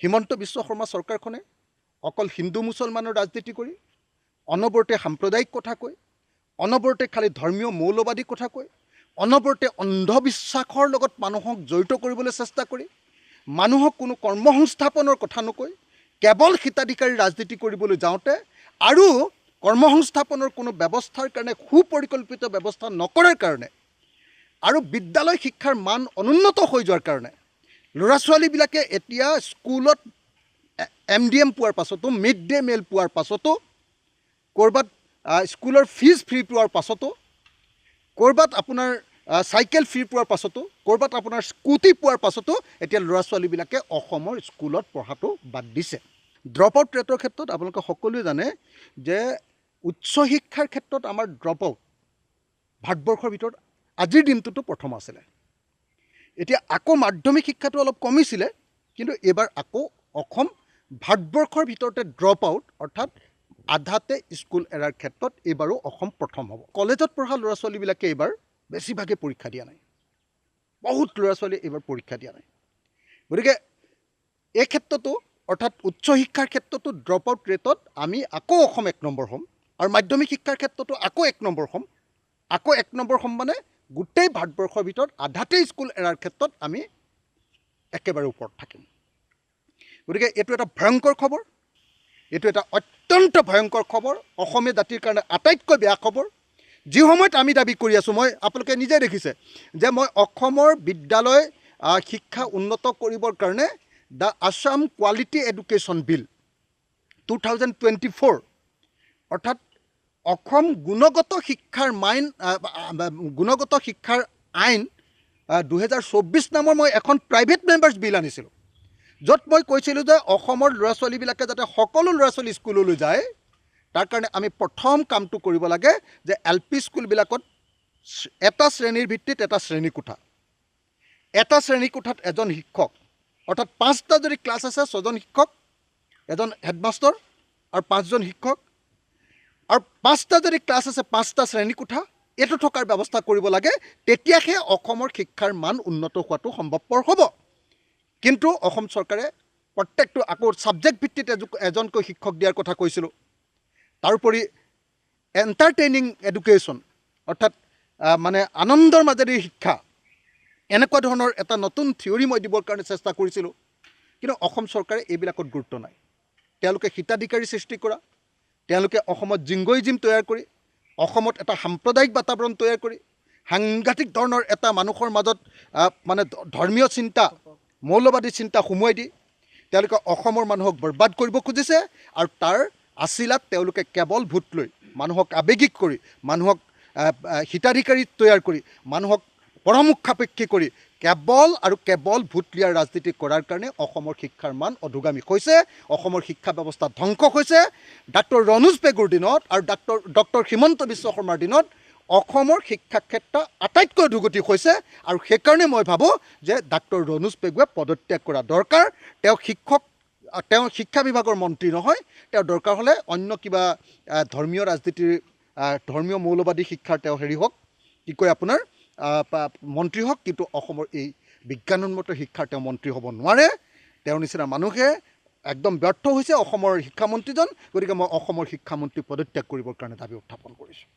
হিমন্ত বিশ্ব শৰ্মা চৰকাৰখনে অকল হিন্দু মুছলমানৰ ৰাজনীতি কৰি অনবৰতে সাম্প্ৰদায়িক কথা কয়, অনবৰতে খালি ধৰ্মীয় মৌলবাদী কথা কয়, অনবৰতে অন্ধবিশ্বাসৰ লগত মানুহক জড়িত কৰিবলৈ চেষ্টা কৰি মানুহক কোনো কৰ্মসংস্থাপনৰ কথা নকয়, কেৱল হিতাধিকাৰী ৰাজনীতি কৰিবলৈ যাওঁতে আৰু কৰ্মসংস্থাপনৰ কোনো ব্যৱস্থাৰ কাৰণে সুপৰিকল্পিত ব্যৱস্থা নকৰাৰ কাৰণে আৰু বিদ্যালয় শিক্ষাৰ মান অনুন্নত হৈ যোৱাৰ কাৰণে ল'ৰা ছোৱালীবিলাকে এতিয়া স্কুলত MDM পোৱাৰ পাছতো, মিড ডে মিল পোৱাৰ পাছতো, ক'ৰবাত স্কুলৰ ফিজ ফ্ৰী পোৱাৰ পাছতো, ক'ৰবাত আপোনাৰ চাইকেল ফ্ৰী পোৱাৰ পাছতো, ক'ৰবাত আপোনাৰ স্কুটি পোৱাৰ পাছতো এতিয়া ল'ৰা ছোৱালীবিলাকে অসমৰ স্কুলত পঢ়াটো বাদ দিছে। ড্ৰপ আউট ৰেটৰ ক্ষেত্ৰত আপোনালোকে সকলোৱে জানে যে উচ্চ শিক্ষাৰ ক্ষেত্ৰত আমাৰ ড্ৰপ আউট ভাৰতবৰ্ষৰ ভিতৰত আজিৰ দিনটোতো প্ৰথম আছিলে। এতিয়া আকৌ মাধ্যমিক শিক্ষাটো অলপ কমিছিলে, কিন্তু এইবাৰ আকৌ অসম ভাৰতবৰ্ষৰ ভিতৰতে ড্ৰপ আউট অৰ্থাৎ আধাতে স্কুল এৰাৰ ক্ষেত্ৰত এইবাৰো অসম প্ৰথম হ'ব। কলেজত পঢ়া ল'ৰা ছোৱালীবিলাকে এইবাৰ বেছিভাগে পৰীক্ষা দিয়া নাই, বহুত ল'ৰা ছোৱালীয়ে এইবাৰ পৰীক্ষা দিয়া নাই। গতিকে এই ক্ষেত্ৰতো অৰ্থাৎ উচ্চ শিক্ষাৰ ক্ষেত্ৰতো ড্ৰপ আউট ৰেটত আমি আকৌ অসম 1 নম্বৰ হ'ম, আৰু মাধ্যমিক শিক্ষাৰ ক্ষেত্ৰতো আকৌ 1 নম্বৰ হ'ম। আকৌ 1 নম্বৰ হ'ম মানে গোটেই ভাৰতবৰ্ষৰ ভিতৰত আধাতে স্কুল এৰাৰ ক্ষেত্ৰত আমি একেবাৰে ওপৰত থাকিম। গতিকে এইটো এটা ভয়ংকৰ খবৰ, এইটো এটা অত্যন্ত ভয়ংকৰ খবৰ, অসমীয়া জাতিৰ কাৰণে আটাইতকৈ বেয়া খবৰ। যি সময়ত আমি দাবী কৰি আছোঁ, মই আপোনালোকে নিজে দেখিছে যে মই অসমৰ বিদ্যালয় শিক্ষা উন্নত কৰিবৰ কাৰণে দ্য আছাম কোৱালিটি এডুকেশ্যন বিল 2024 অৰ্থাৎ অসম গুণগত শিক্ষাৰ আইন 2024 নামৰ মই এখন প্ৰাইভেট মেম্বাৰ্ছ বিল আনিছিলোঁ, য'ত মই কৈছিলোঁ যে অসমৰ ল'ৰা ছোৱালীবিলাকে যাতে সকলো ল'ৰা ছোৱালী স্কুললৈ যায়, তাৰ কাৰণে আমি প্ৰথম কামটো কৰিব লাগে যে LP স্কুলবিলাকত এটা শ্ৰেণীৰ ভিত্তিত এটা শ্ৰেণীকোঠা, এটা শ্ৰেণীকোঠাত এজন শিক্ষক, অৰ্থাৎ 5টা যদি ক্লাছ আছে 6জন শিক্ষক, এজন হেডমাষ্টাৰ আৰু 5জন শিক্ষক, আৰু 5টা যদি ক্লাছ আছে 5টা শ্ৰেণীকোঠা, এইটো থকাৰ ব্যৱস্থা কৰিব লাগে। তেতিয়াহে অসমৰ শিক্ষাৰ মান উন্নত হোৱাটো সম্ভৱপৰ হ'ব। কিন্তু অসম চৰকাৰে প্ৰত্যেকটো আকৌ ছাবজেক্ট ভিত্তিত এজনকৈ শিক্ষক দিয়াৰ কথা কৈছিলোঁ। তাৰোপৰি এণ্টাৰটেইনিং এডুকেশ্যন অৰ্থাৎ মানে আনন্দৰ মাজেৰে শিক্ষা, এনেকুৱা ধৰণৰ এটা নতুন থিয়ৰী মই দিবৰ কাৰণে চেষ্টা কৰিছিলোঁ, কিন্তু অসম চৰকাৰে এইবিলাকত গুৰুত্ব নাই। তেওঁলোকে হিতাধিকাৰী সৃষ্টি কৰা, তেওঁলোকে অসমত জিংগইজিম তৈয়াৰ কৰি, অসমত এটা সাম্প্ৰদায়িক বাতাবৰণ তৈয়াৰ কৰি, সাংঘাতিক ধৰণৰ এটা মানুহৰ মাজত মানে ধৰ্মীয় চিন্তা, মৌলবাদী চিন্তা সুমুৱাই দি তেওঁলোকে অসমৰ মানুহক বৰবাদ কৰিব খুজিছে। আৰু তাৰ আছিলাত তেওঁলোকে কেৱল ভোট লৈ, মানুহক আৱেগিক কৰি, মানুহক হিতাধিকাৰী তৈয়াৰ কৰি, মানুহক পৰামুখ সাপেক্ষী কৰি কেৱল আৰু কেৱল ভোট লিয়াৰ ৰাজনীতি কৰাৰ কাৰণে অসমৰ শিক্ষাৰ মান অধোগামী হৈছে, অসমৰ শিক্ষা ব্যৱস্থা ধ্বংস হৈছে। ডাক্তৰ ৰণোজ পেগুৰ দিনত আৰু ডক্তৰ হিমন্ত বিশ্ব শৰ্মাৰ দিনত অসমৰ শিক্ষা ক্ষেত্ৰ আটাইতকৈ অধোগতি হৈছে, আৰু সেইকাৰণে মই ভাবোঁ যে ডাক্তৰ ৰণোজ পেগুৱে পদত্যাগ কৰা দৰকাৰ। তেওঁ শিক্ষা বিভাগৰ মন্ত্ৰী নহয়, তেওঁ দৰকাৰ হ'লে অন্য কিবা ধৰ্মীয় ৰাজনীতিৰ ধৰ্মীয় মৌলবাদী শিক্ষাৰ তেওঁ হওক, কি কয় আপোনাৰ মন্ত্ৰী হওক, কিন্তু অসমৰ এই বিজ্ঞানোন্মত শিক্ষাৰ তেওঁ মন্ত্ৰী হ'ব নোৱাৰে। তেওঁৰ নিচিনা মানুহে একদম ব্যৰ্থ হৈছে অসমৰ শিক্ষামন্ত্ৰীজন। গতিকে মই অসমৰ শিক্ষামন্ত্ৰী পদত্যাগ কৰিবৰ কাৰণে দাবী উত্থাপন কৰিছোঁ।